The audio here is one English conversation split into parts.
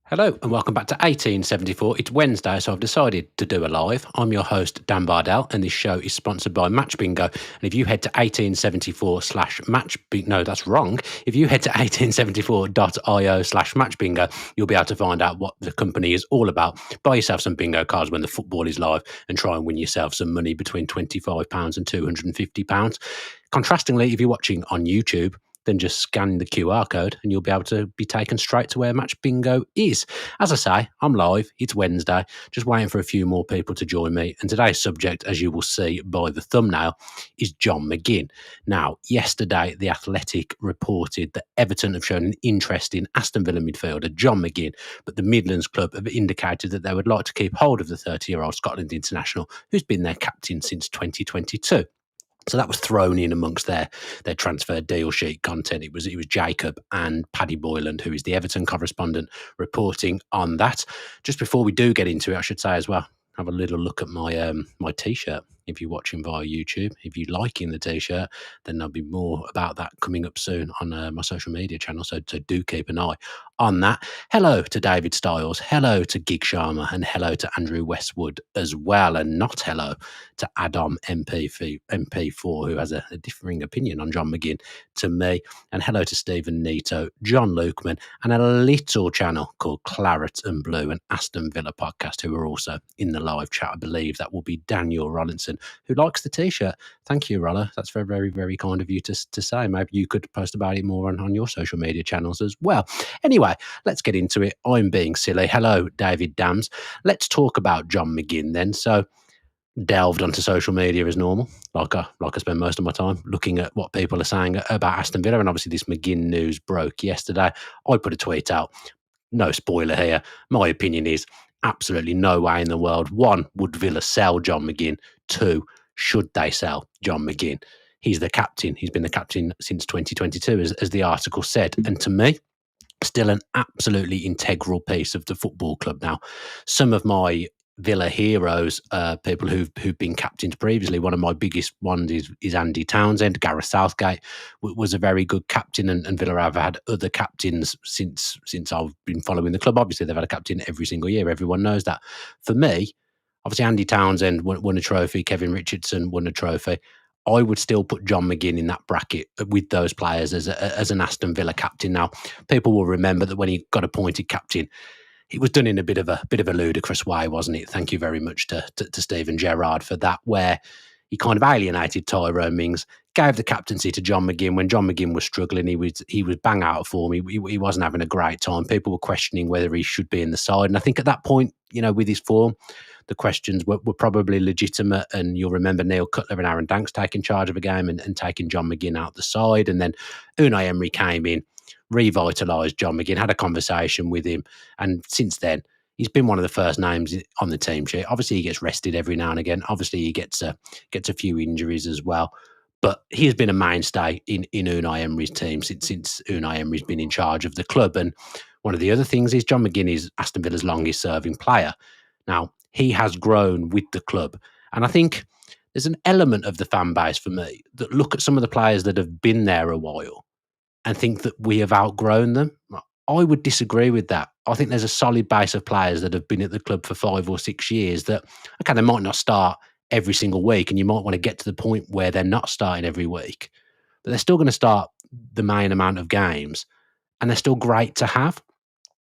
Hello and welcome back to 1874. It's Wednesday, so I've decided to do a live. I'm your host, Dan Bardell, and this show is sponsored by Match Bingo. And if you head to 1874 slash match, no, that's wrong. If you head to 1874.io slash match bingo, you'll be able to find out what the company is all about. Buy yourself some bingo cards when the football is live and try and win yourself some money between £25 and £250. Contrastingly, if you're watching on YouTube, then just scan the QR code and you'll be able to be taken straight to where Match Bingo is. As I say, I'm live. It's Wednesday. Just waiting for a few more people to join me. And today's subject, as you will see by the thumbnail, is John McGinn. Now, yesterday, The Athletic reported that Everton have shown an interest in Aston Villa midfielder John McGinn, but the Midlands club have indicated that they would like to keep hold of the 30-year-old Scotland international who's been their captain since 2022. So that was thrown in amongst their transfer deal sheet content. It was Jacob and Paddy Boyland, who is the Everton correspondent, reporting on that. Just before we do get into it, I should say as well, have a little look at my my T-shirt. If you're watching via YouTube, if you're liking the T-shirt, then there'll be more about that coming up soon on my social media channel. So do keep an eye on that. Hello to David Styles, hello to Gig Sharma, and hello to Andrew Westwood as well, and not hello to Adam MP4, who has a differing opinion on John McGinn to me, and hello to Stephen Neto, John Lukeman, and a little channel called Claret and Blue, an Aston Villa podcast, who are also in the live chat. I believe that will be Daniel Rollinson, who likes the T-shirt. Thank you, Rollo. That's very, very, very kind of you to say. Maybe you could post about it more on your social media channels as well. Anyway, let's get into it. I'm being silly. Hello, David Dams. Let's talk about John McGinn then. So, delved onto social media as normal, like I spend most of my time looking at what people are saying about Aston Villa, and obviously this McGinn news broke yesterday. I put a tweet out. No spoiler here. My opinion is absolutely no way in the world. One, would Villa sell John McGinn? Two, should they sell John McGinn? He's the captain. He's been the captain since 2022, as the article said. And to me, still an absolutely integral piece of the football club. Now, some of my Villa heroes, people who've been captains previously. One of my biggest ones is Andy Townsend. Gareth Southgate was a very good captain, and Villa have had other captains since I've been following the club. Obviously, they've had a captain every single year. Everyone knows that. For me, obviously, Andy Townsend won a trophy. Kevin Richardson won a trophy. I would still put John McGinn in that bracket with those players as an Aston Villa captain. Now, people will remember that when he got appointed captain, it was done in a bit of a ludicrous way, wasn't it? Thank you very much to Steven Gerrard for that, where he kind of alienated Tyrone Mings, gave the captaincy to John McGinn. When John McGinn was struggling, he was bang out of form. He wasn't having a great time. People were questioning whether he should be in the side. And I think at that point, with his form, the questions were probably legitimate. And you'll remember Neil Cutler and Aaron Danks taking charge of a game and taking John McGinn out the side. And then Unai Emery came in, revitalised John McGinn, had a conversation with him. And since then, he's been one of the first names on the team sheet. Obviously, he gets rested every now and again. Obviously, he gets a few injuries as well. But he has been a mainstay in Unai Emery's team since Unai Emery's been in charge of the club. And one of the other things is John McGinn is Aston Villa's longest serving player. Now, he has grown with the club. And I think there's an element of the fan base for me that look at some of the players that have been there a while and think that we have outgrown them. I would disagree with that. I think there's a solid base of players that have been at the club for 5 or 6 years that, okay, they might not start every single week, and you might want to get to the point where they're not starting every week, but they're still going to start the main amount of games, and they're still great to have.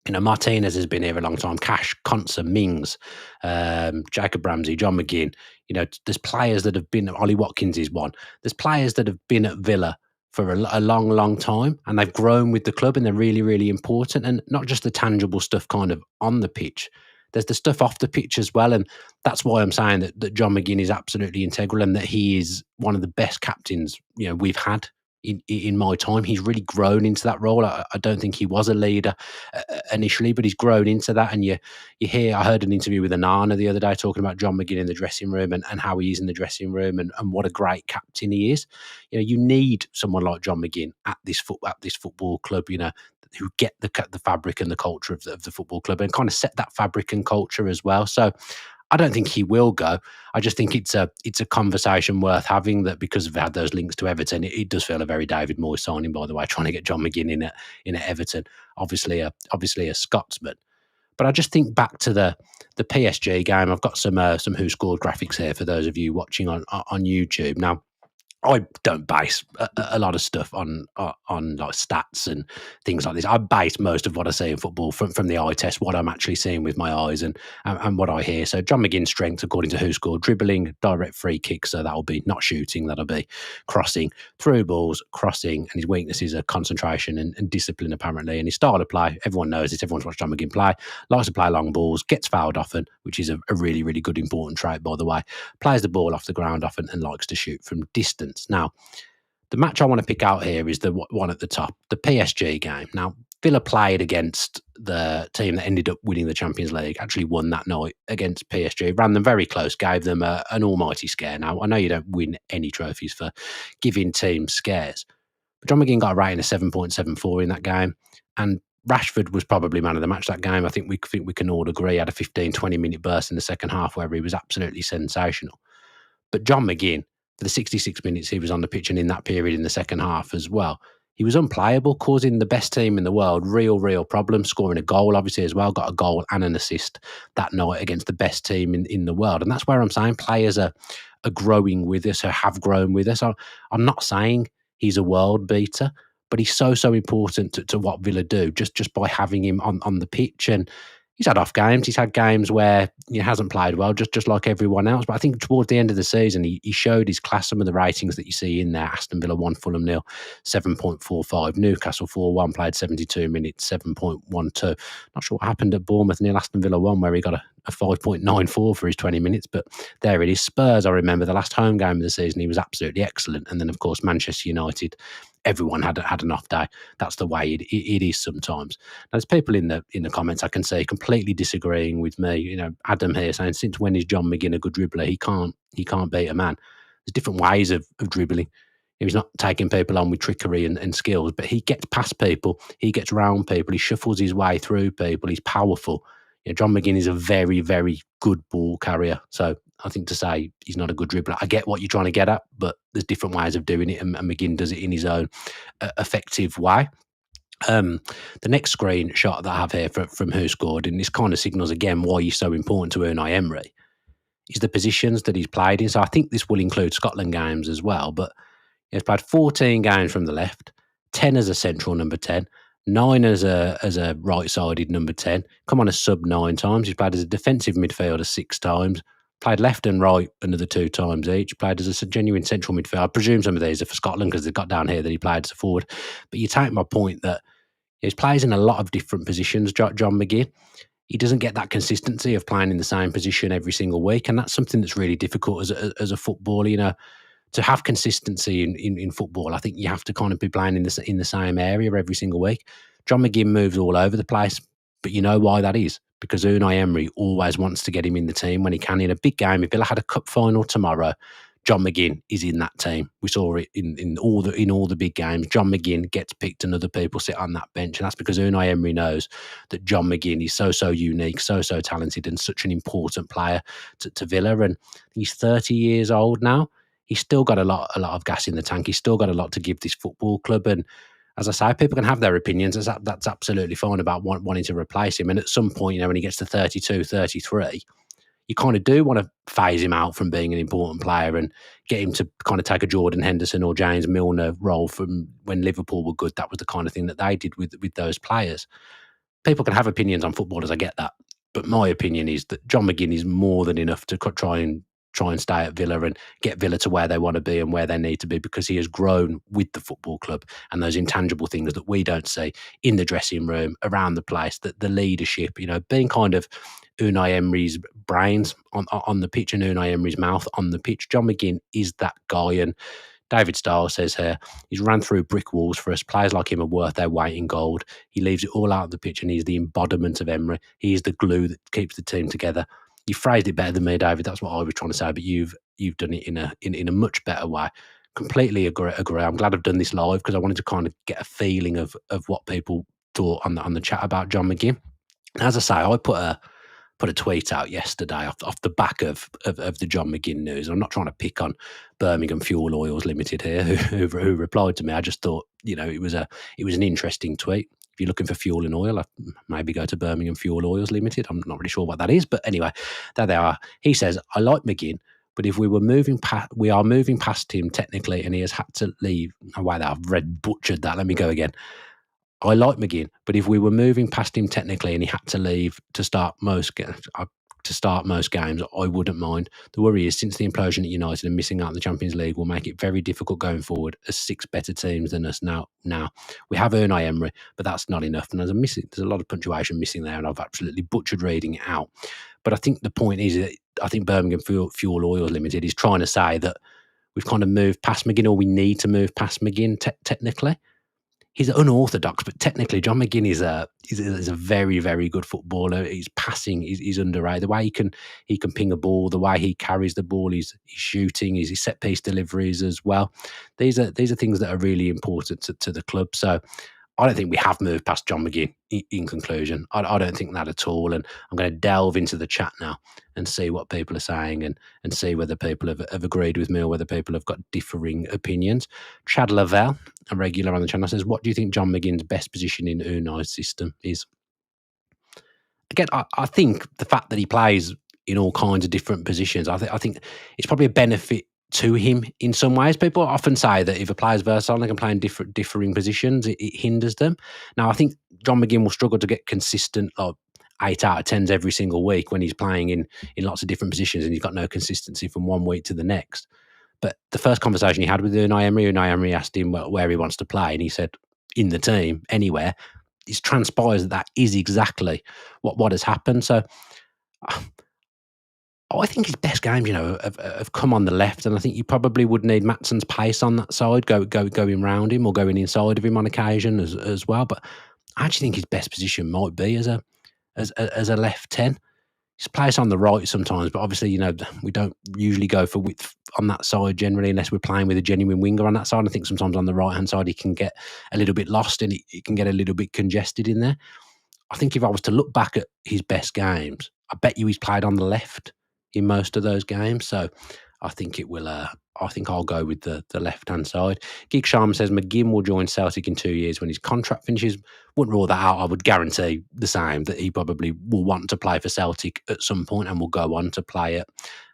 Martinez has been here a long time. Cash, Konsa, Mings, Jacob Ramsey, John McGinn. There's players that have been, Ollie Watkins is one. There's players that have been at Villa for a long, long time, and they've grown with the club, and they're really, really important. And not just the tangible stuff kind of on the pitch. There's the stuff off the pitch as well. And that's why I'm saying that John McGinn is absolutely integral and that he is one of the best captains, we've had in my time. He's really grown into that role. I don't think he was a leader initially, but he's grown into that. And you hear, I heard an interview with Anana the other day talking about John McGinn in the dressing room and how he is in the dressing room and what a great captain he is. You need someone like John McGinn at this football club, who get the fabric and the culture of the football club and kind of set that fabric and culture as well. So I don't think he will go. I just think it's a conversation worth having, that because we've had those links to Everton, it does feel a very David Moyes signing, by the way, trying to get John McGinn in at Everton. Obviously a Scotsman. But I just think back to the PSG game. I've got some Who Scored graphics here for those of you watching on YouTube. Now, I don't base a lot of stuff on like stats and things like this. I base most of what I see in football from the eye test, what I'm actually seeing with my eyes and what I hear. So John McGinn's strengths, according to Who Scored, dribbling, direct free kicks, so that'll be not shooting, that'll be crossing, through balls, crossing, and his weaknesses are concentration and discipline, apparently. And his style of play, everyone knows this, everyone's watched John McGinn play, likes to play long balls, gets fouled often, which is a really, really good, important trait, by the way, plays the ball off the ground often and likes to shoot from distance. Now, the match I want to pick out here is the one at the top, the PSG game. Now, Villa played against the team that ended up winning the Champions League, actually won that night against PSG, ran them very close, gave them an almighty scare. Now, I know you don't win any trophies for giving teams scares, but John McGinn got a rating of 7.74 in that game, and Rashford was probably man of the match that game. I think we can all agree. He had a 15, 20-minute burst in the second half where he was absolutely sensational. But John McGinn, for the 66 minutes he was on the pitch and in that period in the second half as well, he was unplayable, causing the best team in the world real problems, scoring a goal, obviously, as well, got a goal and an assist that night against the best team in the world. And that's where I'm saying players are growing with us, or have grown with us. I'm not saying he's a world beater, but he's so important to what Villa do just by having him on the pitch. And he's had off games. He's had games where he hasn't played well, just like everyone else. But I think towards the end of the season, he showed his class. Some of the ratings that you see in there: Aston Villa 1, Fulham 0, 7.45. Newcastle 4-1, played 72 minutes, 7.12. Not sure what happened at Bournemouth 0, Aston Villa 1, where he got a 5.94 for his 20 minutes. But there it is. Spurs, I remember the last home game of the season, he was absolutely excellent. And then, of course, Manchester United, everyone had an off day. That's the way it is sometimes. Now, there's people in the comments I can see completely disagreeing with me. You know, Adam here saying, since when is John McGinn a good dribbler? He can't beat a man. There's different ways of dribbling. He's not taking people on with trickery and skills, but he gets past people. He gets round people. He shuffles his way through people. He's powerful. You know, John McGinn is a very, very good ball carrier. So I think to say he's not a good dribbler, I get what you're trying to get at, but there's different ways of doing it, and McGinn does it in his own effective way. The next screenshot that I have here from Who Scored, and this kind of signals again why he's so important to Unai Emery, is the positions that he's played in. So I think this will include Scotland games as well, but he's played 14 games from the left, 10 as a central number 10, 9 as a right-sided number 10, come on a sub 9 times. He's played as a defensive midfielder 6 times, played left and right another 2 times each, played as a genuine central midfielder. I presume some of these are for Scotland because they've got down here that he played as a forward. But you take my point that he plays in a lot of different positions, John McGinn. He doesn't get that consistency of playing in the same position every single week, and that's something that's really difficult as a footballer. You know, to have consistency in football, I think you have to kind of be playing in the same area every single week. John McGinn moves all over the place, but you know why that is? Because Unai Emery always wants to get him in the team when he can. In a big game, if Villa had a cup final tomorrow, John McGinn is in that team. We saw it in all the big games. John McGinn gets picked and other people sit on that bench. And that's because Unai Emery knows that John McGinn is so unique, so talented, and such an important player to Villa. And he's 30 years old now. He's still got a lot of gas in the tank. He's still got a lot to give this football club. And as I say, people can have their opinions. That's absolutely fine about wanting to replace him. And at some point, you know, when he gets to 32, 33, you kind of do want to phase him out from being an important player and get him to kind of take a Jordan Henderson or James Milner role from when Liverpool were good. That was the kind of thing that they did with those players. People can have opinions on footballers, I get that. But my opinion is that John McGinn is more than enough to try and stay at Villa and get Villa to where they want to be and where they need to be, because he has grown with the football club and those intangible things that we don't see in the dressing room, around the place, that the leadership, you know, being kind of Unai Emery's brains on the pitch and Unai Emery's mouth on the pitch. John McGinn is that guy. And David Starr says here, he's ran through brick walls for us. Players like him are worth their weight in gold. He leaves it all out of the pitch and he's the embodiment of Emery. He's the glue that keeps the team together. You phrased it better than me, David. That's what I was trying to say, but you've done it in a much better way. Completely agree. I'm glad I've done this live because I wanted to kind of get a feeling of what people thought on the chat about John McGinn. As I say, I put a tweet out yesterday off the back of the John McGinn news. I'm not trying to pick on Birmingham Fuel Oils Limited here, who replied to me. I just thought, you know, it was an interesting tweet. If you're looking for fuel and oil, I'd maybe go to Birmingham Fuel Oils Limited. I'm not really sure what that is, but anyway, there they are. He says, I like McGinn, but if we are moving past him technically, and he has had to leave. Oh, wow, I've butchered that. Let me go again. I like McGinn, but if we were moving past him technically and he had to leave to start most games, I wouldn't mind. The worry is, since the implosion at United and missing out on the Champions League will make it very difficult going forward as 6 better teams than us now. We have Unai Emery, but that's not enough. And there's a lot of punctuation missing there, and I've absolutely butchered reading it out. But I think the point is that I think Birmingham Fuel Oil Limited is trying to say that we've kind of moved past McGinn, or we need to move past McGinn technically. He's unorthodox, but technically John McGinn is a very, very good footballer. He's passing, he's underrated. The way he can ping a ball, the way he carries the ball, he's shooting, his set piece deliveries as well. These are things that are really important to the club. So I don't think we have moved past John McGinn in conclusion. I don't think that at all. And I'm going to delve into the chat now and see what people are saying and see whether people have agreed with me or whether people have got differing opinions. Chad Lavelle, a regular on the channel, says, what do you think John McGinn's best position in Unai's system is? Again, I think the fact that he plays in all kinds of different positions, I think it's probably a benefit to him in some ways. People often say that if a player's versatile, they can play in differing positions, it hinders them. Now, I think John McGinn will struggle to get consistent 8 out of 10s every single week when he's playing in lots of different positions and he's got no consistency from one week to the next. But the first conversation he had with Unai Emery asked him where he wants to play, and he said, in the team, anywhere. It transpires that is exactly what has happened. So I think his best games, have come on the left, and I think you probably would need Matson's pace on that side, going round him or going inside of him on occasion as well. But I actually think his best position might be as a left 10. He's placed on the right sometimes, but obviously, we don't usually go for width on that side generally unless we're playing with a genuine winger on that side. I think sometimes on the right-hand side, he can get a little bit lost and he can get a little bit congested in there. I think if I was to look back at his best games, I bet you he's played on the left in most of those games. So I think it will. I think I'll go with the left-hand side. Geek Sharma says McGinn will join Celtic in 2 years when his contract finishes. Wouldn't rule that out. I would guarantee the same, that he probably will want to play for Celtic at some point and will go on to play at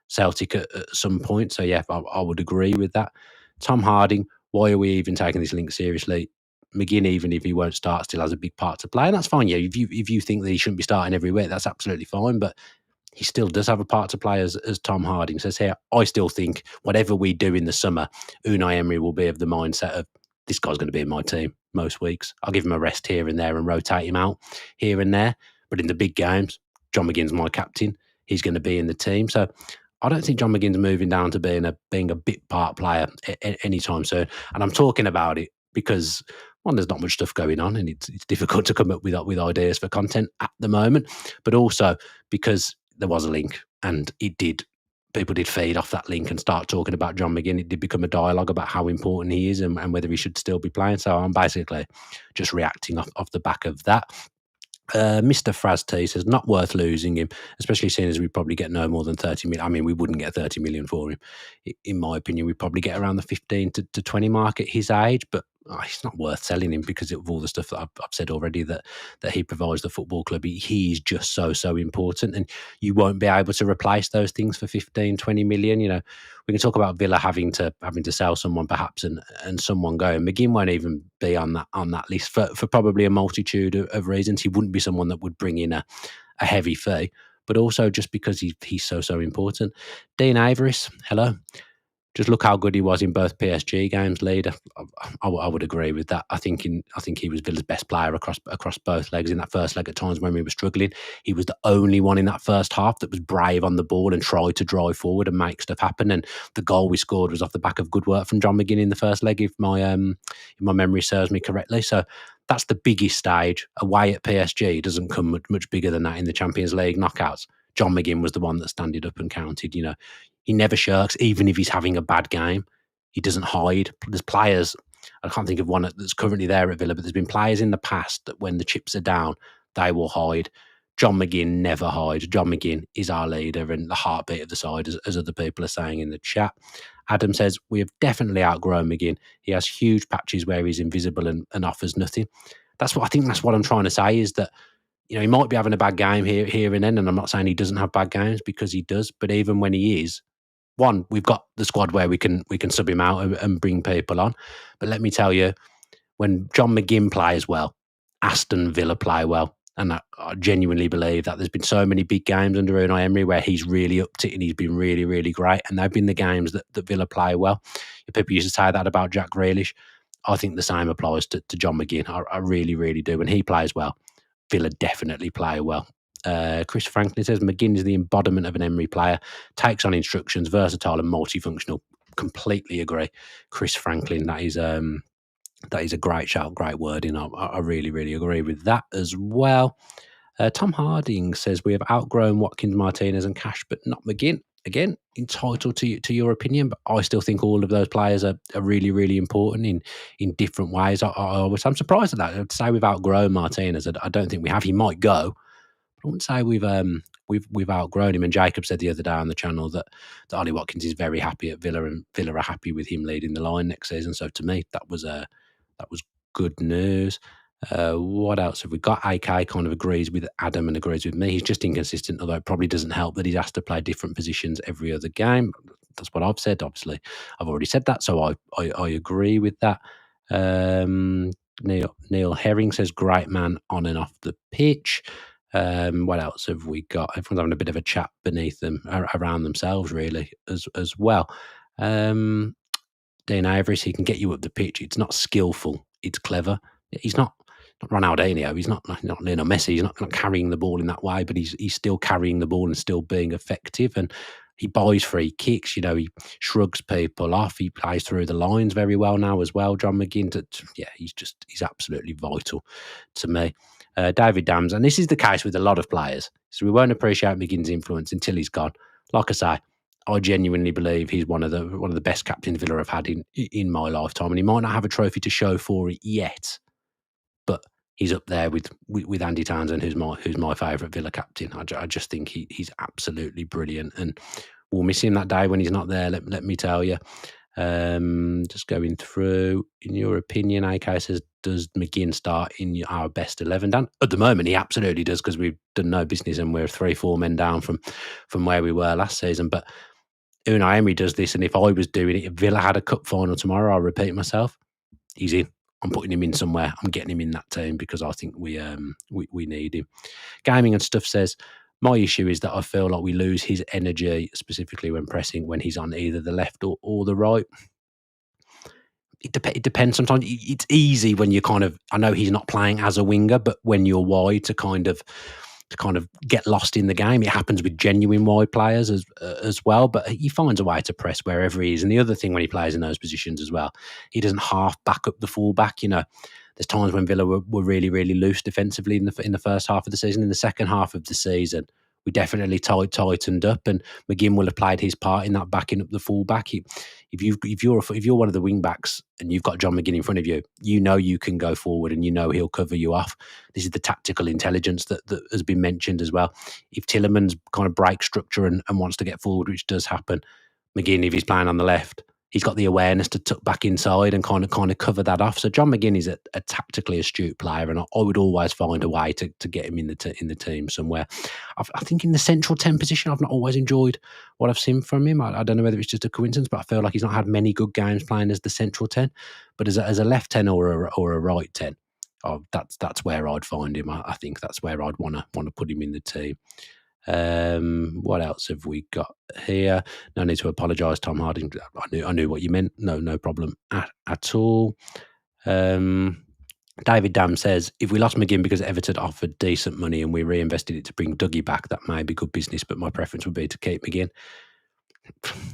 Celtic at some point. So yeah, I would agree with that. Tom Harding, why are we even taking this link seriously? McGinn, even if he won't start, still has a big part to play, and that's fine. Yeah, if you think that he shouldn't be starting every week, that's absolutely fine. But he still does have a part to play, as Tom Harding says here. I still think whatever we do in the summer, Unai Emery will be of the mindset of, this guy's going to be in my team most weeks. I'll give him a rest here and there and rotate him out here and there. But in the big games, John McGinn's my captain. He's going to be in the team. So I don't think John McGinn's moving down to being a bit part player anytime soon. And I'm talking about it because, one, there's not much stuff going on and it's difficult to come up with ideas for content at the moment. But also because there was a link and people did feed off that link and start talking about John McGinn. It did become a dialogue about how important he is and whether he should still be playing. So I'm basically just reacting off the back of that. Mr. Fraz T says, not worth losing him, especially seeing as we probably get no more than 30 million. I mean, we wouldn't get 30 million for him. In my opinion, we'd probably get around the 15 to 20 mark at his age, but it's not worth selling him because of all the stuff that I've said already that he provides the football club. He is just so important, and you won't be able to replace those things for 15, 20 million. We can talk about Villa having to sell someone perhaps and someone going. McGinn won't even be on that list for probably a multitude of reasons. He wouldn't be someone that would bring in a heavy fee, but also just because he's so important. Dean Averis, hello. Just look how good he was in both PSG games, leader. I would agree with that. I think he was Villa's best player across both legs. In that first leg, at times when we were struggling, he was the only one in that first half that was brave on the ball and tried to drive forward and make stuff happen. And the goal we scored was off the back of good work from John McGinn in the first leg, if my memory serves me correctly. So that's the biggest stage. Away at PSG, it doesn't come much bigger than that in the Champions League knockouts. John McGinn was the one that standed up and counted. He never shirks, even if he's having a bad game. He doesn't hide. There's players, I can't think of one that's currently there at Villa, but there's been players in the past that when the chips are down, they will hide. John McGinn never hides. John McGinn is our leader and the heartbeat of the side, as other people are saying in the chat. Adam says, we have definitely outgrown McGinn. He has huge patches where he's invisible and offers nothing. that's what I think. That's what I'm trying to say is that, he might be having a bad game here and then, and I'm not saying he doesn't have bad games, because he does. But even when he is, one, we've got the squad where we can sub him out and bring people on. But let me tell you, when John McGinn plays well, Aston Villa play well. And I genuinely believe that there's been so many big games under Unai Emery where he's really upped it and he's been really, really great. And they've been the games that Villa play well. People used to say that about Jack Grealish. I think the same applies to John McGinn. I really, really do. When he plays well, Villa definitely play well. Chris Franklin says McGinn is the embodiment of an Emery player, takes on instructions, versatile and multifunctional. Completely agree. Chris Franklin, that is a great shout, great wording. I really, really agree with that as well. Tom Harding says we have outgrown Watkins, Martinez and Cash, but not McGinn. Again, entitled to your opinion, but I still think all of those players are really, really important in different ways. I'm surprised at that. I'd say we've outgrown Martinez. I don't think we have. He might go, but I wouldn't say we've outgrown him. And Jacob said the other day on the channel that Ollie Watkins is very happy at Villa, and Villa are happy with him leading the line next season. So to me, that was good news. What else have we got? AK kind of agrees with Adam and agrees with me. He's just inconsistent, although it probably doesn't help that he's asked to play different positions every other game. That's what I've said. Obviously, I've already said that, so I agree with that. Neil Herring says, great man on and off the pitch. What else have we got? Everyone's having a bit of a chat beneath them, around themselves, really, as well. Dean Avery, he can get you up the pitch. It's not skillful, it's clever. He's not Ronaldinho. He's not Lionel Messi. He's not carrying the ball in that way, but he's still carrying the ball and still being effective. And he buys free kicks. He shrugs people off. He plays through the lines very well now as well. John McGinn, he's absolutely vital to me. David Dams, and this is the case with a lot of players. So we won't appreciate McGinn's influence until he's gone. Like I say, I genuinely believe he's one of the best captains Villa have had in my lifetime, and he might not have a trophy to show for it yet, but he's up there with Andy Townsend, who's my favourite Villa captain. I just think he's absolutely brilliant, and we'll miss him that day when he's not there. Let me tell you. Just going through, in your opinion, AK says, does McGinn start in our best 11, Dan? At the moment, he absolutely does, because we've done no business and we're 3-4 men down from where we were last season. But Unai Emery does this, and if I was doing it, if Villa had a cup final tomorrow, I'll repeat myself, he's in. I'm putting him in somewhere. I'm getting him in that team because I think we need him. Gaming and Stuff says, my issue is that I feel like we lose his energy, specifically when pressing, when he's on either the left or the right. It depends. Sometimes it's easy when you I know he's not playing as a winger, but when you're wide to kind of get lost in the game. It happens with genuine wide players as well, but he finds a way to press wherever he is. And the other thing when he plays in those positions as well, he doesn't half back up the fullback. There's times when Villa were really, really loose defensively in the first half of the season. In the second half of the season, we definitely tightened up, and McGinn will have played his part in that backing up the fullback. If you're one of the wing backs and you've got John McGinn in front of you, you can go forward and he'll cover you off. This is the tactical intelligence that has been mentioned as well. If Tielemans kind of breaks structure and wants to get forward, which does happen, McGinn, if he's playing on the left, he's got the awareness to tuck back inside and kind of cover that off. So John McGinn is a tactically astute player, and I would always find a way to get him in the team somewhere. I think in the central 10 position, I've not always enjoyed what I've seen from him. I don't know whether it's just a coincidence, but I feel like he's not had many good games playing as the central 10. But as a left 10 or a right 10, that's where I'd find him. I think that's where I'd want to put him in the team. What else have we got here? No need to apologise, Tom Harding. I knew what you meant. No problem at all. David Dam says, if we lost McGinn because Everton offered decent money and we reinvested it to bring Dougie back, that may be good business, but my preference would be to keep McGinn.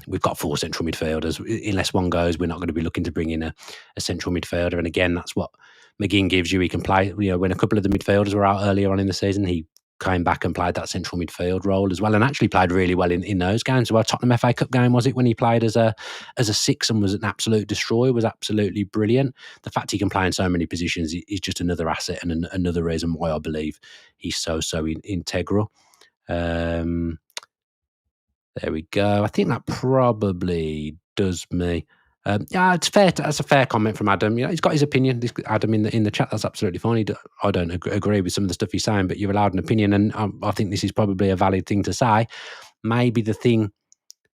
We've got 4 central midfielders. Unless one goes, we're not going to be looking to bring in a central midfielder. And again, that's what McGinn gives you. He can play, when a couple of the midfielders were out earlier on in the season, he came back and played that central midfield role as well, and actually played really well in those games. Well, Tottenham FA Cup game, was it, when he played as a 6 and was an absolute destroyer, was absolutely brilliant. The fact he can play in so many positions is just another asset and another reason why I believe he's so integral. There we go. I think that probably does me Yeah, it's fair. That's a fair comment from Adam. He's got his opinion. Adam in the chat. That's absolutely fine. I don't agree with some of the stuff he's saying, but you're allowed an opinion, and I think this is probably a valid thing to say. Maybe the thing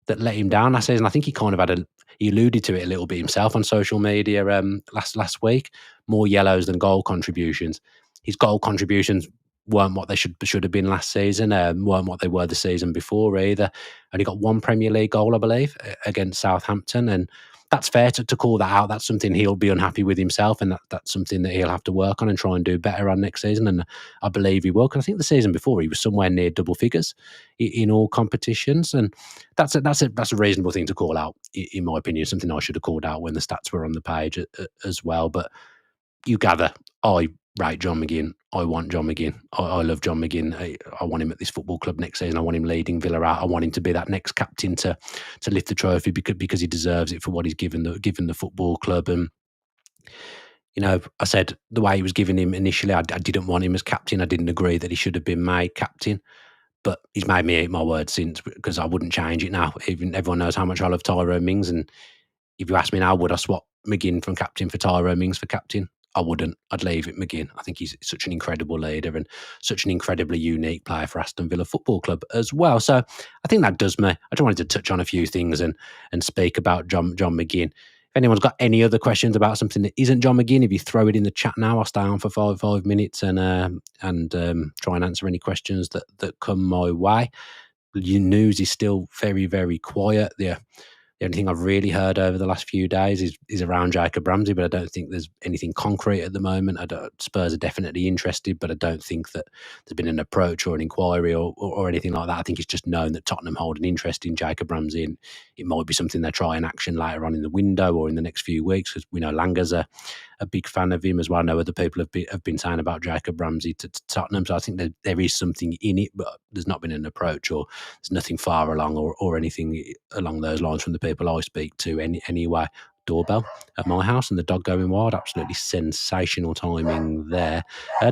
that let him down last season, I think he kind of he alluded to it a little bit himself on social media last week. More yellows than goal contributions. His goal contributions weren't what they should have been last season. Weren't what they were the season before either. Only got one Premier League goal, I believe, against Southampton, and that's fair to call that out. That's something he'll be unhappy with himself, and that's something that he'll have to work on and try and do better on next season. And I believe he will. Because I think the season before he was somewhere near double figures in all competitions, and that's a reasonable thing to call out, in my opinion. Something I should have called out when the stats were on the page as well. But you gather, I rate John McGinn. I want John McGinn. I love John McGinn. I want him at this football club next season. I want him leading Villa out. I want him to be that next captain to lift the trophy because he deserves it for what he's given the football club. And I said the way he was giving him initially, I didn't want him as captain. I didn't agree that he should have been made captain. But he's made me eat my words since, because I wouldn't change it now. Even everyone knows how much I love Tyrone Mings, and if you ask me now, would I swap McGinn from captain for Tyrone Mings for captain? I wouldn't. I'd leave it McGinn. I think he's such an incredible leader and such an incredibly unique player for Aston Villa Football Club as well. So I think that does me. I just wanted to touch on a few things and speak about John McGinn. If anyone's got any other questions about something that isn't John McGinn, if you throw it in the chat now, I'll stay on for five minutes and try and answer any questions that come my way. Your news is still very, very quiet. The only thing I've really heard over the last few days is around Jacob Ramsey, but I don't think there's anything concrete at the moment. Spurs are definitely interested, but I don't think that there's been an approach or an inquiry or anything like that. I think it's just known that Tottenham hold an interest in Jacob Ramsey, and it might be something they try in action later on in the window or in the next few weeks, because we know Langer's a big fan of him as well. I know other people have been saying about Jacob Ramsey to Tottenham, so I think that there is something in it, but there's not been an approach, or there's nothing far along or anything along those lines from the people I speak to anyway. Doorbell at my house and the dog going wild. Absolutely sensational timing there.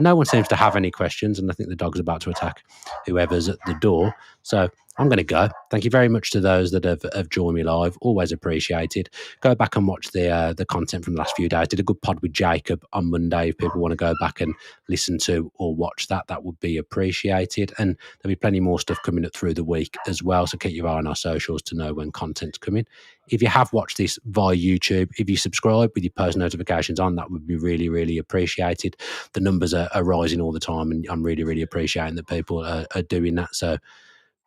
No one seems to have any questions, and I think the dog's about to attack whoever's at the door. So I'm going to go. Thank you very much to those that have joined me live. Always appreciated. Go back and watch the content from the last few days. Did a good pod with Jacob on Monday. If people want to go back and listen to or watch that would be appreciated. And there'll be plenty more stuff coming up through the week as well. So keep your eye on our socials to know when content's coming. If you have watched this via YouTube, if you subscribe with your post notifications on, that would be really, really appreciated. The numbers are rising all the time, and I'm really, really appreciating that people are doing that. So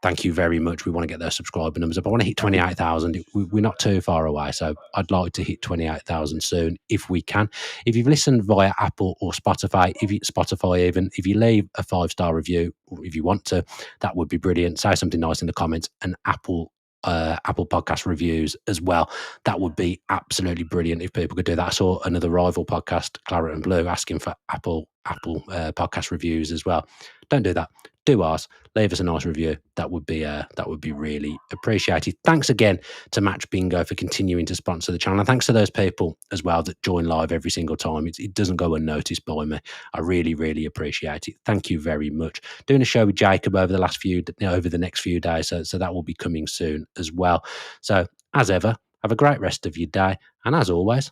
thank you very much. We want to get those subscriber numbers up. I want to hit 28,000. We're not too far away, so I'd like to hit 28,000 soon if we can. If you've listened via Apple or Spotify, if you leave a 5-star review, or if you want to, that would be brilliant. Say something nice in the comments, and Apple podcast reviews as well. That would be absolutely brilliant if people could do that. I saw another rival podcast, Claret and Blue, asking for Apple podcast reviews as well. Don't do that. Do ours. Leave us a nice review. That would be really appreciated. Thanks again to Match Bingo for continuing to sponsor the channel, and thanks to those people as well that join live every single time. It doesn't go unnoticed by me. I really, really appreciate it. Thank you very much. Doing a show with Jacob over the next few days, so that will be coming soon as well. So as ever, have a great rest of your day, and as always,